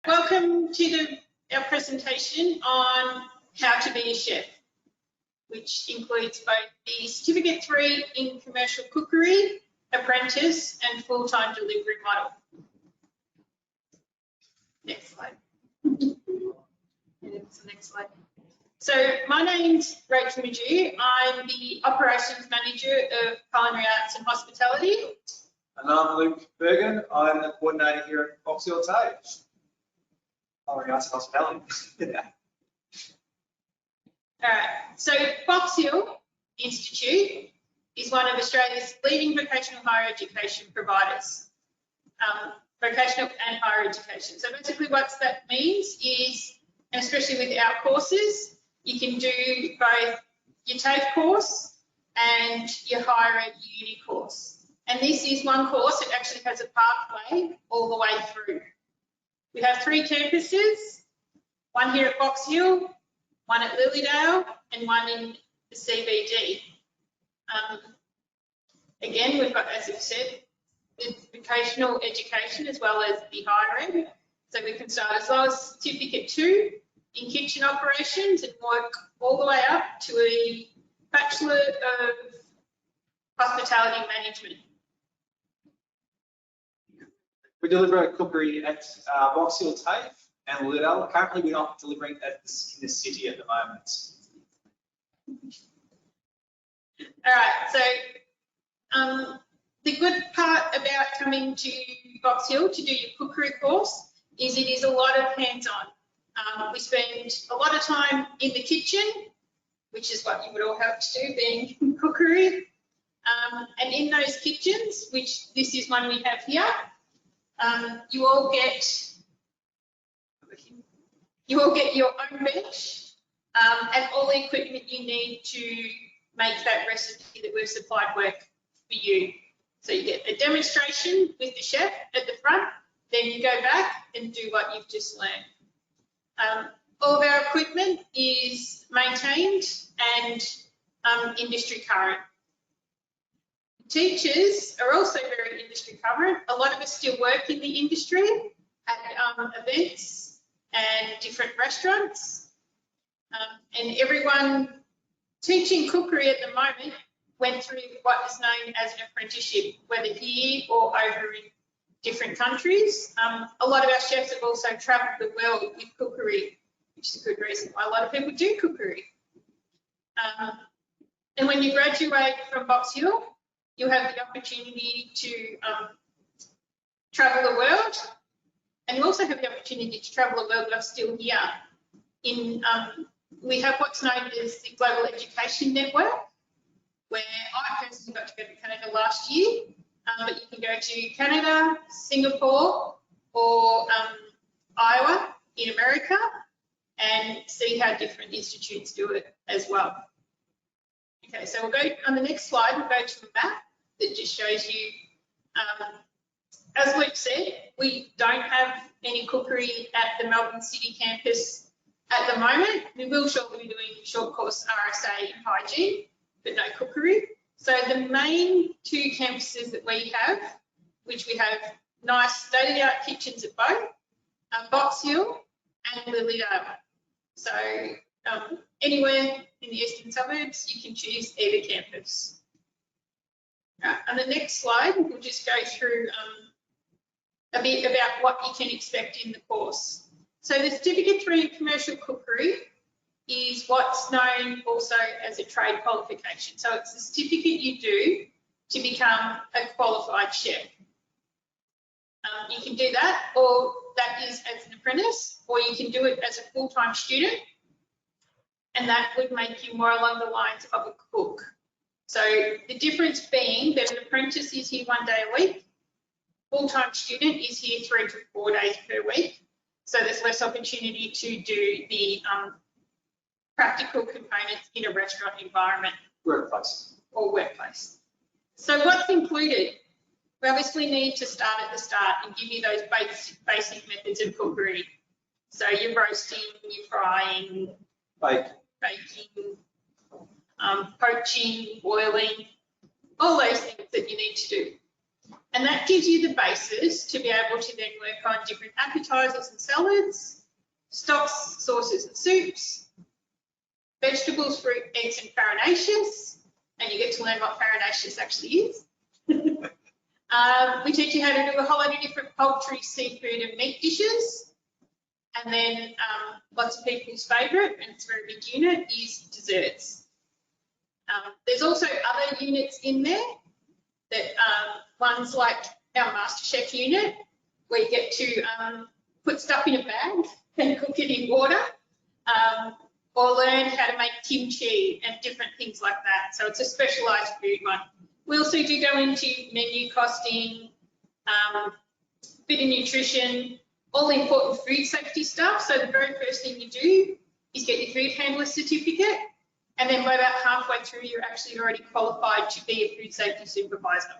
Welcome to our presentation on how to be a chef, which includes both the Certificate 3 in Commercial Cookery, Apprentice and Full-Time Delivery Model. Next slide. That's the next slide. So my name's Rachel Majou. I'm the Operations Manager of Culinary Arts and Hospitality. And I'm Luke Bergen. I'm the coordinator here at Fox Hill Tage. Culinary Arts and Hospitality. All right, so Fox Hill Institute is one of Australia's leading vocational higher education providers, vocational and higher education. So basically what that means is, and especially with our courses, you can do both your TAFE course and your higher ed uni course. And this is one course that actually has a pathway all the way through. We have 3 campuses, one here at Fox Hill, one at Lilydale, and one in the CBD. Again, we've got, as I've said, the vocational education as well as the higher ed. So we can start as low as Certificate 2 in kitchen operations and work all the way up to a Bachelor of Hospitality Management. We deliver a cookery at Fox Hill TAFE and Lilydale. Currently, we're not delivering in the city at the moment. All right, so the good part about coming to Fox Hill to do your cookery course is it is a lot of hands-on. We spend a lot of time in the kitchen, which is what you would all have to do being in cookery. And in those kitchens, which this is one we have here, you all get your own bench and all the equipment you need to make that recipe that we've supplied work for you. So you get a demonstration with the chef at the front, then you go back and do what you've just learned. All of our equipment is maintained and industry current. Teachers are also very industry current. A lot of us still work in the industry at events and different restaurants. And everyone teaching cookery at the moment went through what is known as an apprenticeship, whether here or over in different countries. A lot of our chefs have also travelled the world with cookery, which is a good reason why a lot of people do cookery. And when you graduate from Fox Hill, you have the opportunity to travel the world, and you also have the opportunity to travel the world but still here. We have what's known as the Global Education Network, where I personally got to go to Canada last year, but you can go to Canada, Singapore, or Iowa in America and see how different institutes do it as well. Okay, so we'll go on the next slide, we'll go to a map that just shows you, as Luke said, we don't have any cookery at the Melbourne City campus at the moment. We will shortly be doing short course RSA and hygiene, but no cookery. So the main 2 campuses that we have, which we have nice state-of-the-art kitchens at both, Fox Hill and Lilydale. So anywhere in the eastern suburbs, you can choose either campus. On the next slide, we'll just go through a bit about what you can expect in the course. So the Certificate 3 in Commercial Cookery is what's known also as a trade qualification. So it's the certificate you do to become a qualified chef. You can do that, or that is as an apprentice, or you can do it as a full-time student, and that would make you more along the lines of a cook. So the difference being that an apprentice is here 1 day a week, full-time student is here 3 to 4 days per week. So there's less opportunity to do the practical components in a restaurant environment. Workplace. Or workplace. So what's included? We obviously need to start at the start and give you those basic methods of cookery. So your roasting, your frying, baking, poaching, boiling, all those things that you need to do. And that gives you the basis to be able to then work on different appetizers and salads, stocks, sauces and soups, vegetables, fruit, eggs and farinaceous, and you get to learn what farinaceous actually is. We teach you how to do a whole lot of different poultry, seafood and meat dishes. And then lots of people's favourite, and it's a very big unit, is desserts. There's also other units in there that ones like our MasterChef unit, where you get to put stuff in a bag and cook it in water, or learn how to make kimchi and different things like that. So it's a specialised food one. We also do go into menu costing, bit of nutrition, all the important food safety stuff. So the very first thing you do is get your food handler certificate, and then by about halfway through, you're actually already qualified to be a food safety supervisor,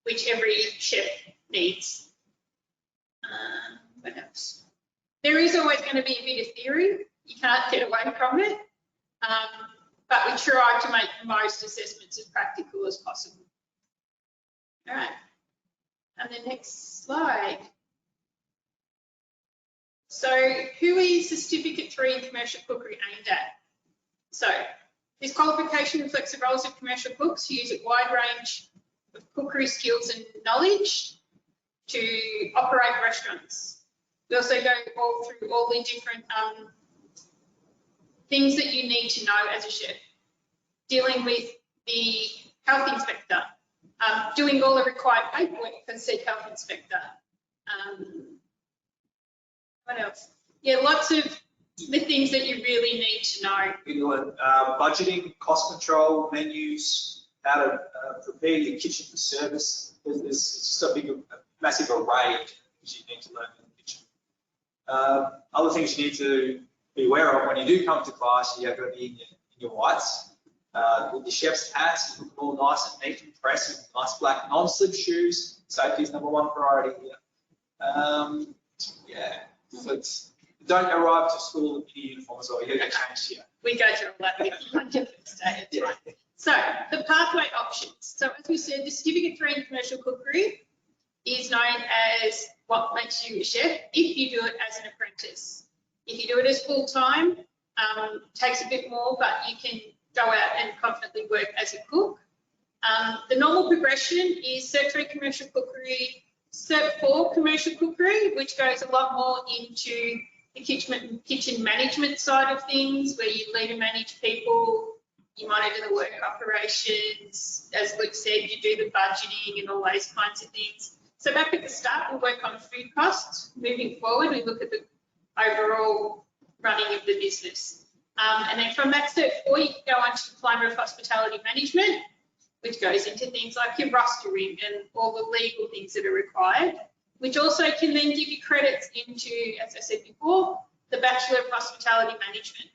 which every chef needs. What else? There is always going to be a bit of theory. You can't get away from it. But we try to make most assessments as practical as possible. All right. And the next slide. So who is the Certificate 3 in Commercial Cookery aimed at? So this qualification reflects the roles of commercial cooks who use a wide range of cookery skills and knowledge to operate restaurants. We also go through all the different things that you need to know as a chef. Dealing with the health inspector, doing all the required paperwork for the said health inspector. What else? Yeah, lots of the things that you really need to know. You know, budgeting, cost control, menus, how to prepare your kitchen for service. There's just a massive array of things you need to learn in the kitchen. Other things you need to be aware of when you do come to class, you're going to be in your whites. With your chef's hats, you look all nice and neat and impressive, nice black non-slip shoes. Safety is #1 priority here. Yeah, so don't arrive to school in your uniform as well. You get changed here. We go through all that with you on different stages. Right. So the pathway options. So as we said, the Certificate 3 in Commercial Cookery is known as what makes you a chef if you do it as an apprentice. If you do it as full-time, takes a bit more, but you can go out and confidently work as a cook. The normal progression is Cert 3 Commercial Cookery, Cert 4 Commercial Cookery, which goes a lot more into the kitchen management side of things, where you lead and manage people, you monitor the work operations. As Luke said, you do the budgeting and all those kinds of things. So back at the start, we'll work on food costs. Moving forward, we look at the overall running of the business. And then from that Cert 4, you can go on to Diploma of Hospitality Management, which goes into things like your rostering and all the legal things that are required, which also can then give you credits into, as I said before, the Bachelor of Hospitality Management.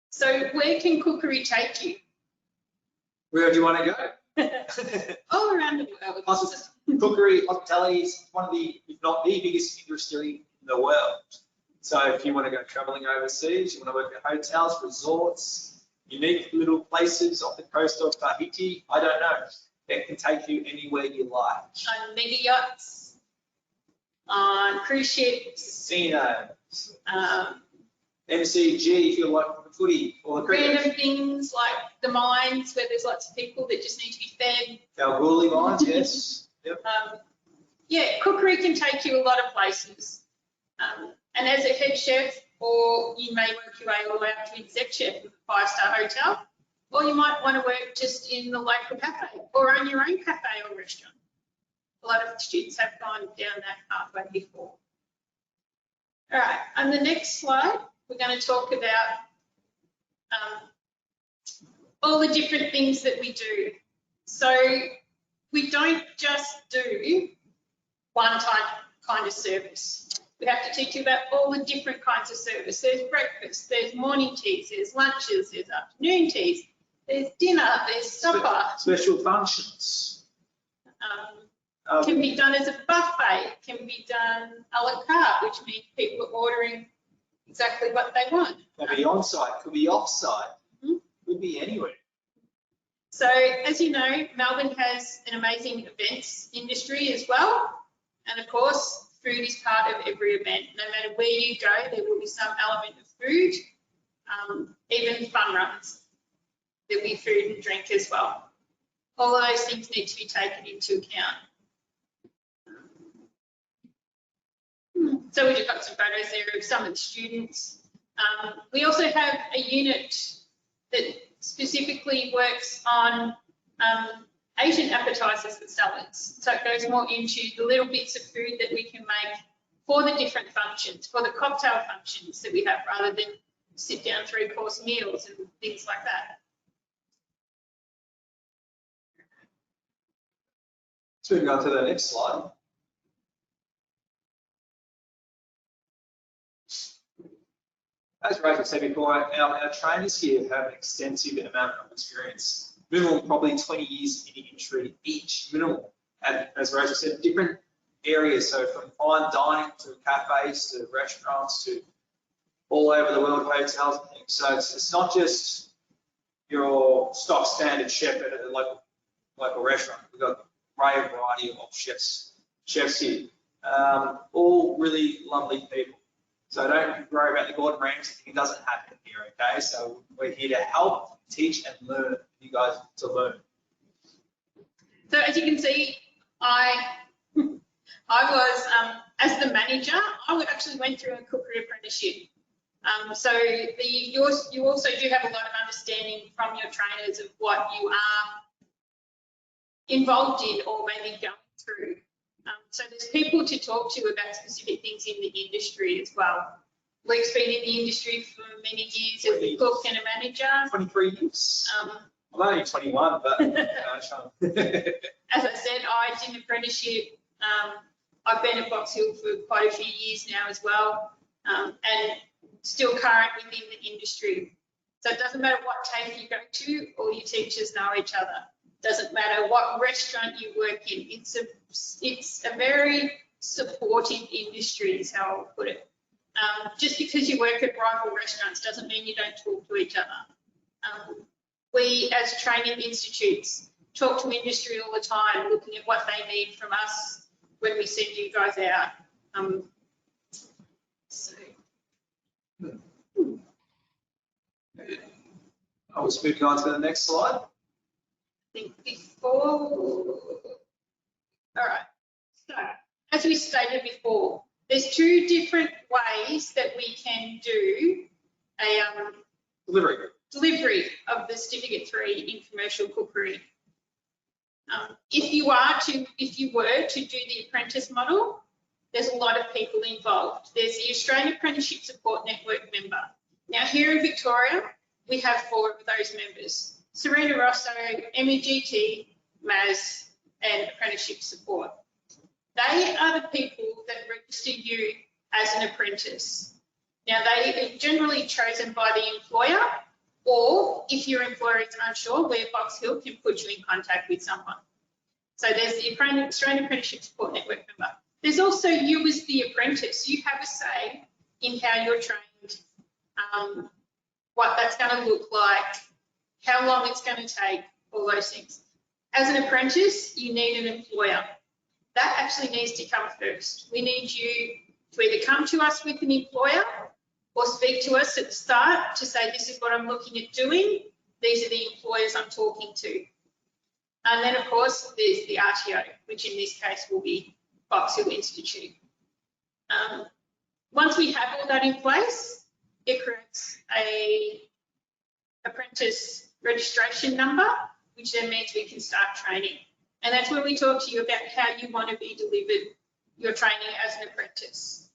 So where can cookery take you? Where do you want to go? All around the world. Cookery, hospitality is one of the, if not the biggest industry in the world. So if you want to go traveling overseas, you want to work at hotels, resorts, unique little places off the coast of Tahiti, I don't know. It can take you anywhere you like. On mega yachts, on cruise ships, Casinos, MCG if you like the footy or the cricket. random things like the mines where there's lots of people that just need to be fed. Kalgoorlie mines, yes. Yep. Yeah, cookery can take you a lot of places. And as a head chef, or you may work your way all the way up to exec chef of a 5-star hotel, or you might want to work just in the local cafe or own your own cafe or restaurant. A lot of students have gone down that pathway before. All right, on the next slide, we're going to talk about all the different things that we do. So we don't just do one kind of service. We have to teach you about all the different kinds of service. There's breakfast, there's morning teas, there's lunches, there's afternoon teas, there's dinner, there's supper. Special functions. Can be done as a buffet, can be done a la carte, which means people are ordering exactly what they want. Could be on-site, could be off-site, could be anywhere. So as you know, Melbourne has an amazing events industry as well. And of course, food is part of every event. No matter where you go, there will be some element of food, even fun runs. There'll be food and drink as well. All of those things need to be taken into account. So we've just got some photos there of some of the students. We also have a unit that specifically works on Asian appetizers and salads. So it goes more into the little bits of food that we can make for the different functions, for the cocktail functions that we have, rather than sit down 3-course meals and things like that. So moving on to the next slide. As Rachel said before, our trainers here have an extensive amount of experience. Minimum, probably 20 years in the industry each, minimal. And as Rachel said, different areas, so from fine dining to cafes to restaurants to all over the world, hotels and things. So it's not just your stock standard chef at a local restaurant. We've got a great variety of chefs here, all really lovely people. So don't worry about the Gordon Ramsay thing, it doesn't happen here, okay? So we're here to help, teach and learn, you guys to learn. So as you can see, I was, as the manager, I actually went through a cookery apprenticeship. So you also do have a lot of understanding from your trainers of what you are involved in or maybe going through. So there's people to talk to about specific things in the industry as well. Luke's been in the industry for many years as a cook and a manager. 23 years. I'm only 21, but as I said, I did an apprenticeship. I've been at Box Hill for quite a few years now as well, and still current within the industry. So it doesn't matter what TAFE you go to, all your teachers know each other. Doesn't matter what restaurant you work in. It's a very supportive industry is how I'll put it. Just because you work at rival restaurants doesn't mean you don't talk to each other. We as training institutes talk to industry all the time, looking at what they need from us when we send you guys out. I was moving on to the next slide. All right, so as we stated before, there's 2 different ways that we can do a delivery of the Certificate 3 in commercial cookery. If you were to do the apprentice model, there's a lot of people involved. There's the Australian Apprenticeship Support Network member. Now here in Victoria, we have 4 of those members. Serena Rosso, MEGT, MAS, and Apprenticeship Support. They are the people that register you as an apprentice. Now, they are generally chosen by the employer, or if your employer is unsure, where Box Hill can put you in contact with someone. So there's the Australian Apprenticeship Support Network member. There's also you as the apprentice. You have a say in how you're trained, what that's going to look like, how long it's going to take, all those things. As an apprentice, you need an employer. That actually needs to come first. We need you to either come to us with an employer or speak to us at the start to say, this is what I'm looking at doing. These are the employers I'm talking to. And then, of course, there's the RTO, which in this case will be Box Hill Institute. Once we have all that in place, it creates a apprentice registration number, which then means we can start training. And that's when we talk to you about how you want to be delivered your training as an apprentice.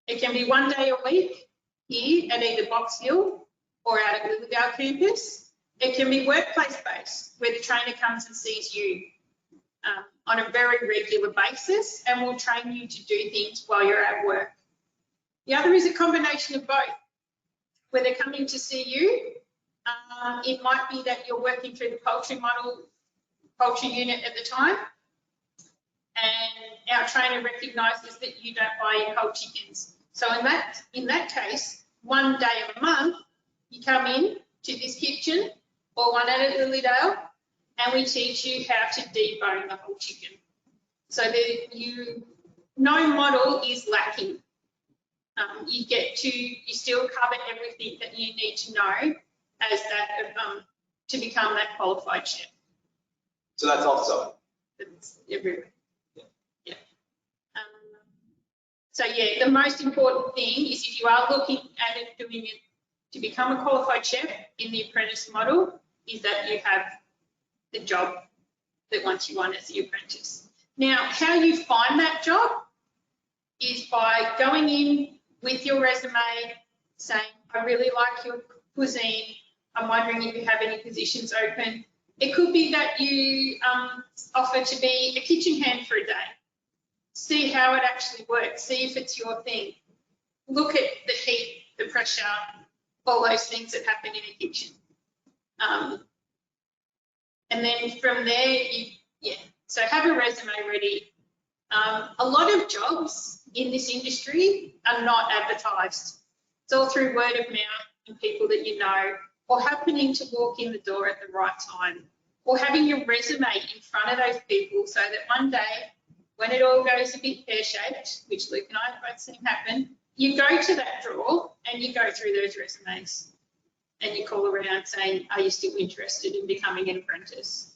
It can be 1 day a week here at either Box Hill or out at Lilydale campus. It can be workplace-based, where the trainer comes and sees you on a very regular basis and will train you to do things while you're at work. The other is a combination of both, where they're coming to see you. It might be that you're working through the poultry unit at the time, and our trainer recognises that you don't buy your cold chickens. So in that case, 1 day of a month, you come in to this kitchen or one at Lilydale, and we teach you how to debone the whole chicken. So no model is lacking. You still cover everything that you need to know as that to become that qualified chef. So that's offsite. It's everywhere. Yeah. So yeah, the most important thing is if you are looking at it, doing it to become a qualified chef in the apprentice model, is that you have the job that once you want as the apprentice. Now, how you find that job is by going in with your resume, saying, I really like your cuisine. I'm wondering if you have any positions open. It could be that you offer to be a kitchen hand for a day. See how it actually works. See if it's your thing. Look at the heat, the pressure, all those things that happen in a kitchen. And then from there, so have a resume ready. A lot of jobs in this industry are not advertised. It's all through word of mouth and people that you know, or happening to walk in the door at the right time, or having your resume in front of those people so that one day, when it all goes a bit pear-shaped, which Luke and I have both seen happen, you go to that drawer and you go through those resumes and you call around saying, are you still interested in becoming an apprentice?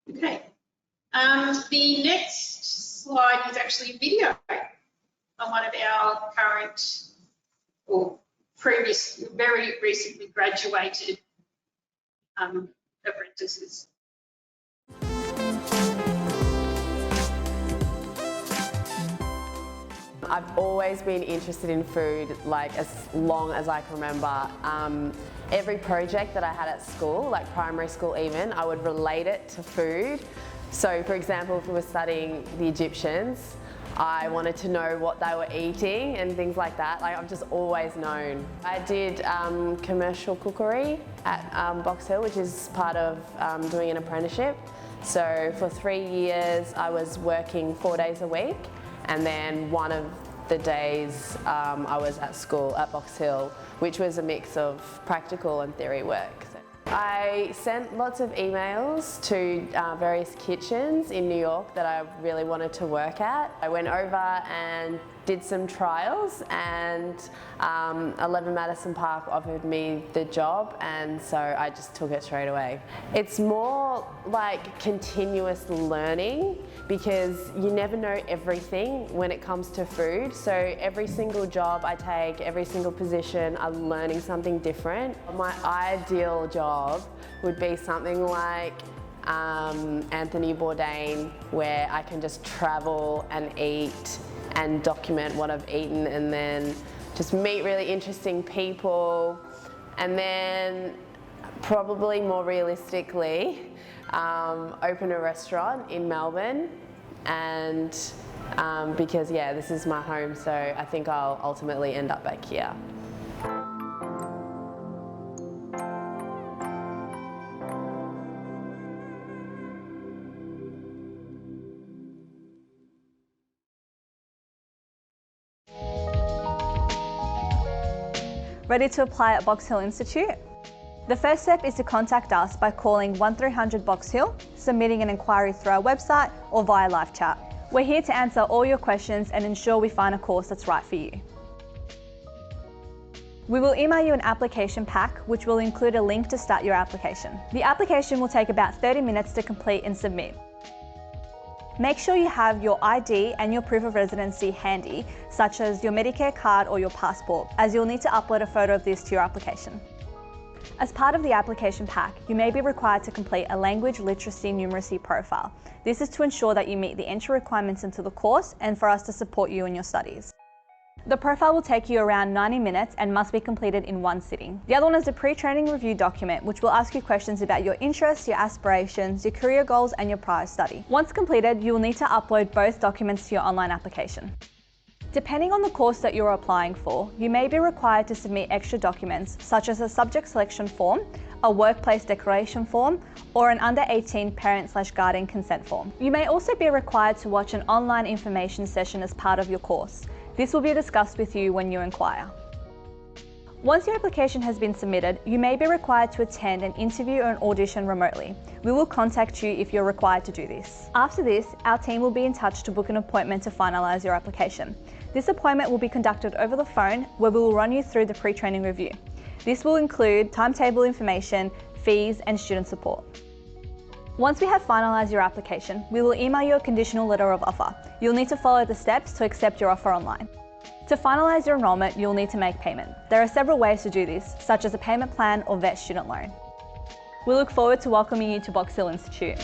Okay. The next slide is actually a video on one of our current or previous, very recently graduated apprentices. I've always been interested in food, like as long as I can remember. Every project that I had at school, like primary school even, I would relate it to food. So for example, if we were studying the Egyptians, I wanted to know what they were eating and things like that. Like I've just always known. I did commercial cookery at Box Hill, which is part of doing an apprenticeship. So for 3 years, I was working 4 days a week. And then one of the days I was at school at Box Hill, which was a mix of practical and theory work. I sent lots of emails to various kitchens in New York that I really wanted to work at. I went over and did some trials, and 11 Madison Park offered me the job, and so I just took it straight away. It's more like continuous learning because you never know everything when it comes to food. So every single job I take, every single position, I'm learning something different. My ideal job would be something like Anthony Bourdain, where I can just travel and eat and document what I've eaten, and then just meet really interesting people, and then probably more realistically open a restaurant in Melbourne, and because yeah, this is my home, so I think I'll ultimately end up back here. Ready to apply at Box Hill Institute? The first step is to contact us by calling 1300 Box Hill, submitting an inquiry through our website or via live chat. We're here to answer all your questions and ensure we find a course that's right for you. We will email you an application pack, which will include a link to start your application. The application will take about 30 minutes to complete and submit. Make sure you have your ID and your proof of residency handy, such as your Medicare card or your passport, as you'll need to upload a photo of this to your application. As part of the application pack, you may be required to complete a language literacy numeracy profile. This is to ensure that you meet the entry requirements into the course and for us to support you in your studies. The profile will take you around 90 minutes and must be completed in one sitting. The other one is a pre-training review document, which will ask you questions about your interests, your aspirations, your career goals, and your prior study. Once completed, you will need to upload both documents to your online application. Depending on the course that you're applying for, you may be required to submit extra documents, such as a subject selection form, a workplace declaration form, or an under 18 parent/guardian consent form. You may also be required to watch an online information session as part of your course. This will be discussed with you when you inquire. Once your application has been submitted, you may be required to attend an interview or an audition remotely. We will contact you if you're required to do this. After this, our team will be in touch to book an appointment to finalise your application. This appointment will be conducted over the phone, where we will run you through the pre-training review. This will include timetable information, fees and student support. Once we have finalised your application, we will email you a conditional letter of offer. You'll need to follow the steps to accept your offer online. To finalise your enrolment, you'll need to make payment. There are several ways to do this, such as a payment plan or VET student loan. We look forward to welcoming you to Box Hill Institute.